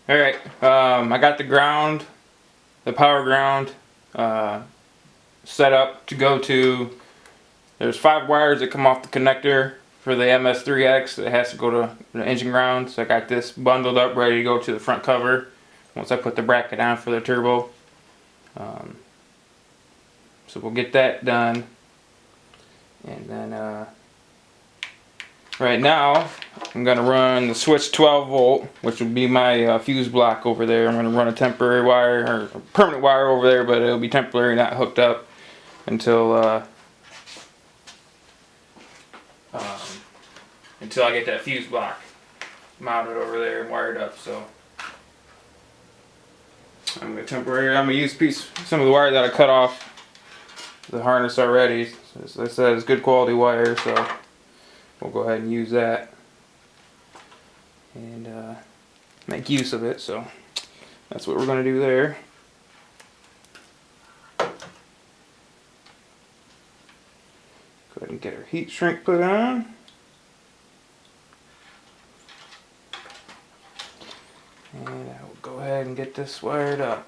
Alright, I got the power ground set up to go to. There's 5 wires that come off the connector for the MS3X. It has to go to the engine ground. So I got this bundled up, ready to go to the front cover once I put the bracket on for the turbo. So we'll get that done. And then right now I'm going to run the switch 12 volt, which will be my fuse block over there. I'm going to run a temporary wire, or a permanent wire over there, but it'll be temporary, not hooked up until I get that fuse block mounted over there and wired up. So I'm going to use some of the wire that I cut off the harness already. As I said, it's good quality wire, so we'll go ahead and use that and make use of it. So that's what we're going to do there. Go ahead and get our heat shrink put on. And I will go ahead and get this wired up.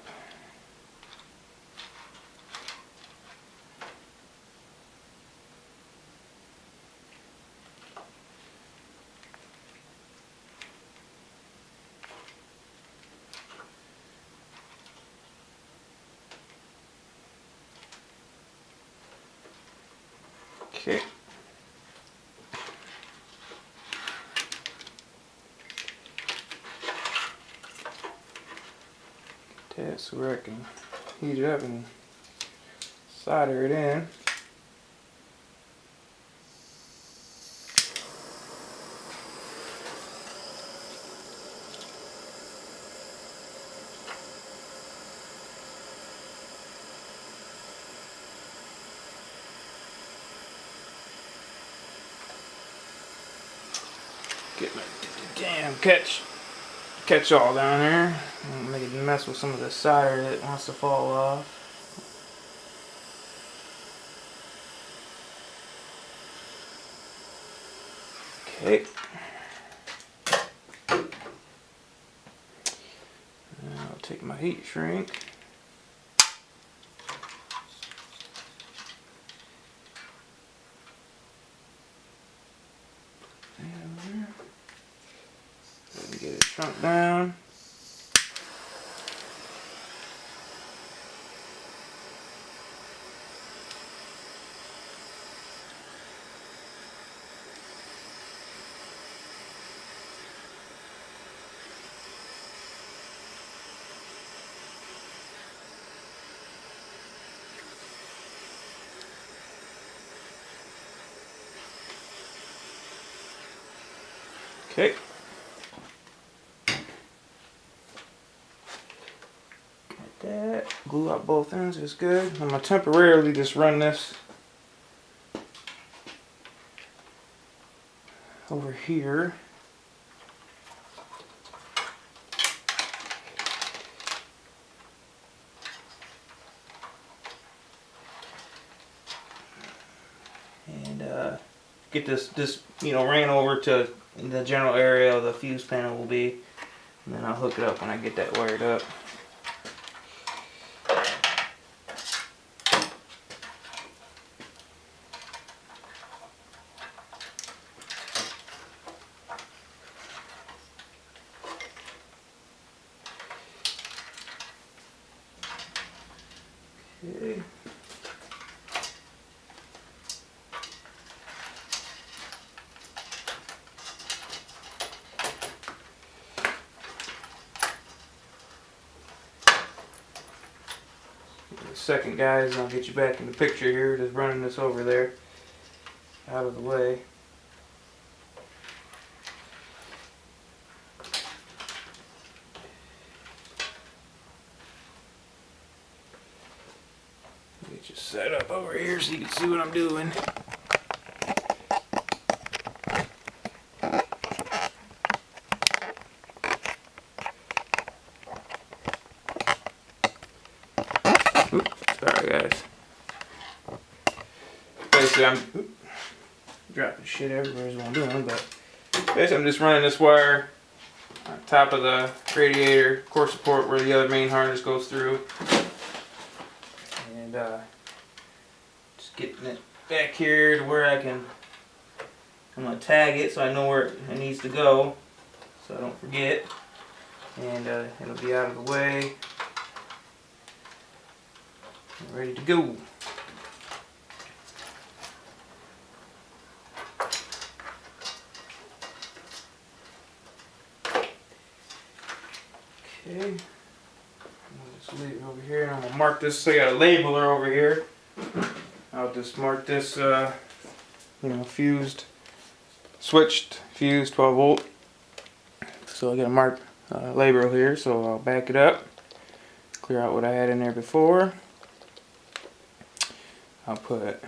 Okay. So where I can heat it up and solder it in. Get my damn catch all down there. I'm gonna mess with some of the solder that wants to fall off. Okay. I'll take my heat shrink. Get it shrunk down. Okay. That, glue out both ends is good. I'm going to temporarily just run this over here. And get this ran over to the general area of the fuse panel will be, and then I'll hook it up when I get that wired up. Okay. Second, guys, I'll get you back in the picture here, just running this over there out of the way. Get you set up over here so you can see what I'm doing. Sorry, guys. Basically, I'm dropping shit everywhere is what I'm doing, but basically I'm just running this wire on top of the radiator core support where the other main harness goes through. And just getting it back here to where I'm going to tag it so I know where it needs to go so I don't forget. And it'll be out of the way. And ready to go. Okay, I'll just leave it over here. I'm gonna mark this. So I got a labeler over here. I'll just mark this, fused, switched, fused 12 volt. So I got a mark label here. So I'll back it up, clear out what I had in there before. I'll put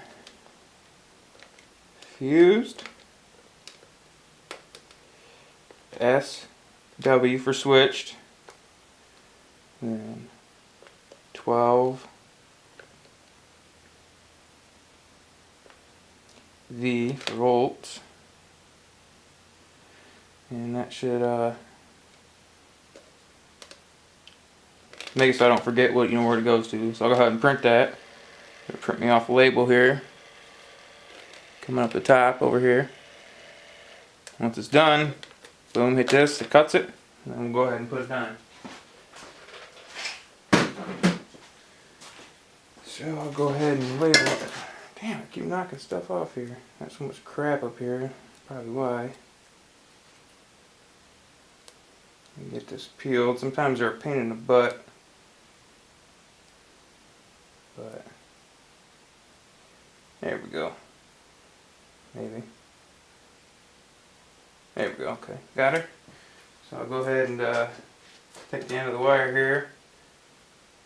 fused, SW for switched. And 12 V for volts, and that should make it so I don't forget what where it goes to. So I'll go ahead and print that. It'll print me off a label here, coming up the top over here. Once it's done, boom, hit this, it cuts it, and then we'll go ahead and put it on. So I'll go ahead and label it. Damn, I keep knocking stuff off here. Got so much crap up here. Probably why. Get this peeled. Sometimes they're a pain in the butt. But there we go. Maybe. There we go. Okay, got her. So I'll go ahead and take the end of the wire here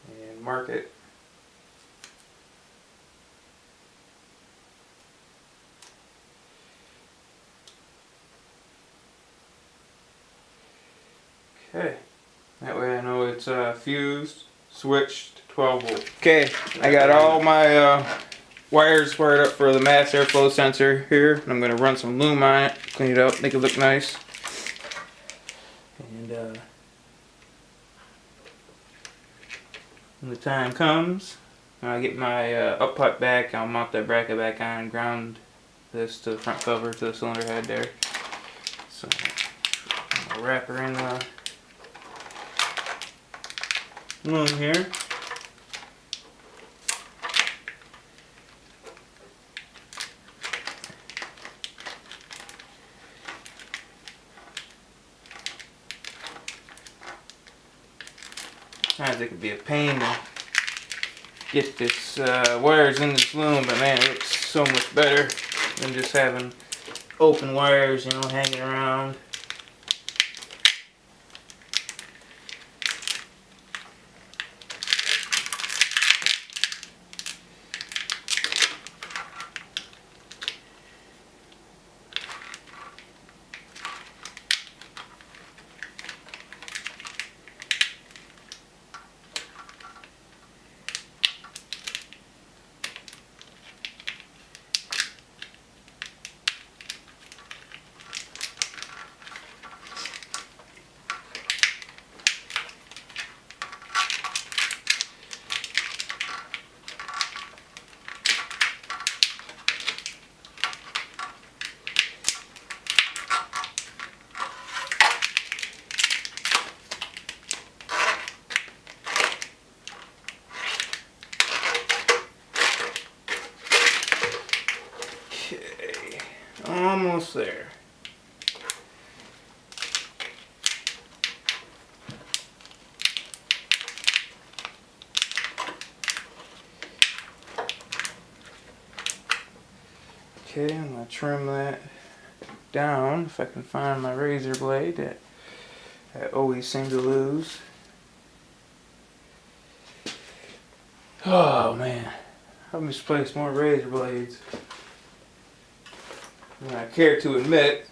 and mark it. Okay, that way I know it's fused, switched, 12 volt. Okay, I got all my wires wired up for the mass airflow sensor here. And I'm going to run some loom on it, clean it up, make it look nice. And when the time comes, when I get my up pipe back, I'll mount that bracket back on and ground this to the front cover to the cylinder head there. So I'm going to wrap her in the loom here. Sometimes it can be a pain to get this wires in this loom, but man, it looks so much better than just having open wires, hanging around. Okay, almost there. Okay, I'm going to trim that down if I can find my razor blade that I always seem to lose. Oh man, I've misplaced more razor blades than I care to admit.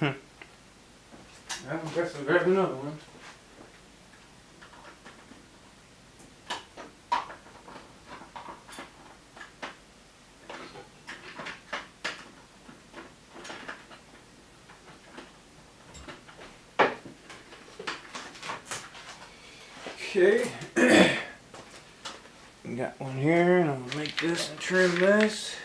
Well, I guess I'll grab another one. Okay. Got one here, and I'm gonna make this and trim this.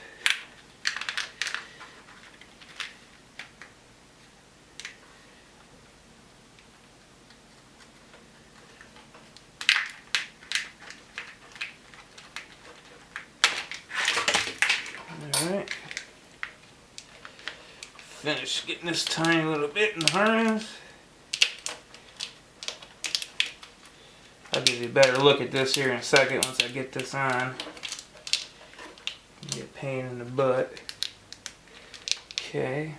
Alright. Finish getting this tiny little bit in the harness. I'll give you a better look at this here in a second once I get this on. Be a pain in the butt. Okay.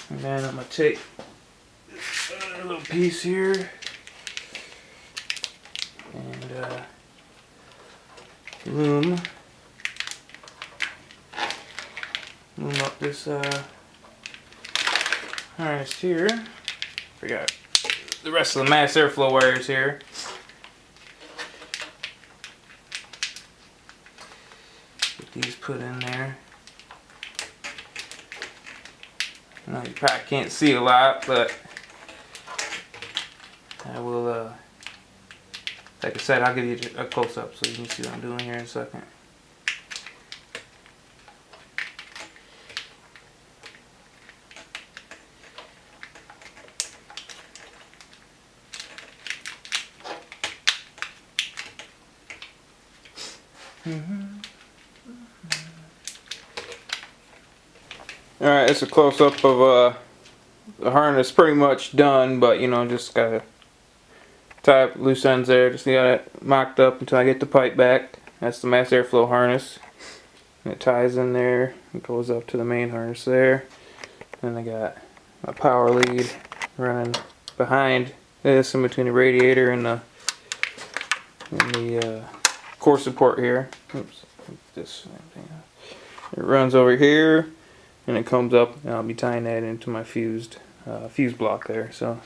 And then I'm going to take this other little piece here and loom up this harness here. Forgot the rest of the mass airflow wires here. Get these put in there. I know you probably can't see a lot, but I will, like I said, I'll give you a close-up so you can see what I'm doing here in a second. Alright, it's a close-up of the harness pretty much done, but you know, just gotta tie up loose ends there. Just got it mocked up until I get the pipe back. That's the mass airflow harness. And it ties in there and goes up to the main harness there. Then I got my power lead running behind this, in between the radiator and the core support here. Oops, this thing. It runs over here and it comes up, and I'll be tying that into my fuse block there. So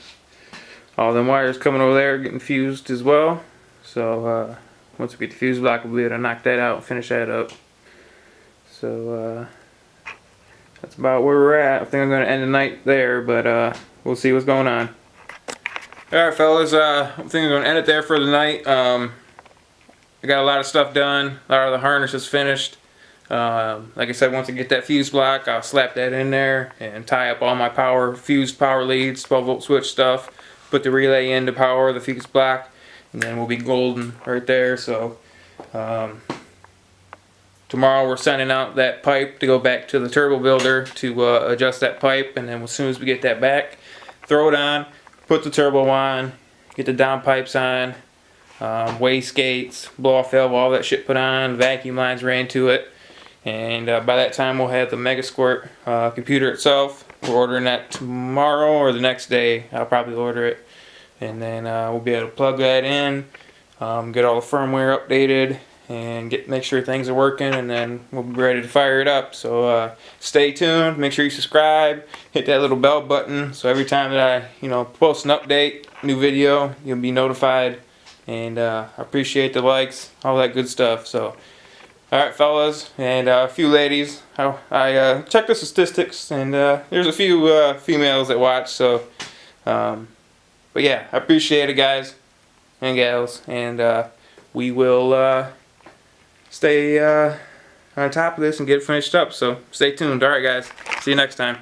all them wires coming over there getting fused as well. So once we get the fuse block, we'll be able to knock that out and finish that up. So that's about where we're at. I think I'm going to end the night there, but we'll see what's going on. Alright fellas, I think I'm going to end it there for the night. I got a lot of stuff done. A lot of the harness is finished. Like I said, once I get that fuse block, I'll slap that in there and tie up all my fused power leads, 12-volt switch stuff, put the relay in to power the fuse block, and then we'll be golden right there. So tomorrow we're sending out that pipe to go back to the turbo builder to adjust that pipe, and then as soon as we get that back, throw it on, put the turbo on, get the down pipes on, waste gates, blow off valve, all that shit put on, vacuum lines ran to it, and by that time we'll have the MegaSquirt computer itself. We're ordering that tomorrow or the next day. I'll probably order it, and then we'll be able to plug that in, get all the firmware updated, and make sure things are working, and then we'll be ready to fire it up. So stay tuned, make sure you subscribe, hit that little bell button so every time that I post an update, new video, you'll be notified. And I appreciate the likes, all that good stuff. So alright fellas, and a few ladies, I checked the statistics, and there's a few females that watch. So but yeah, I appreciate it guys and gals, and we will stay on top of this and get it finished up. So stay tuned. Alright guys, see you next time.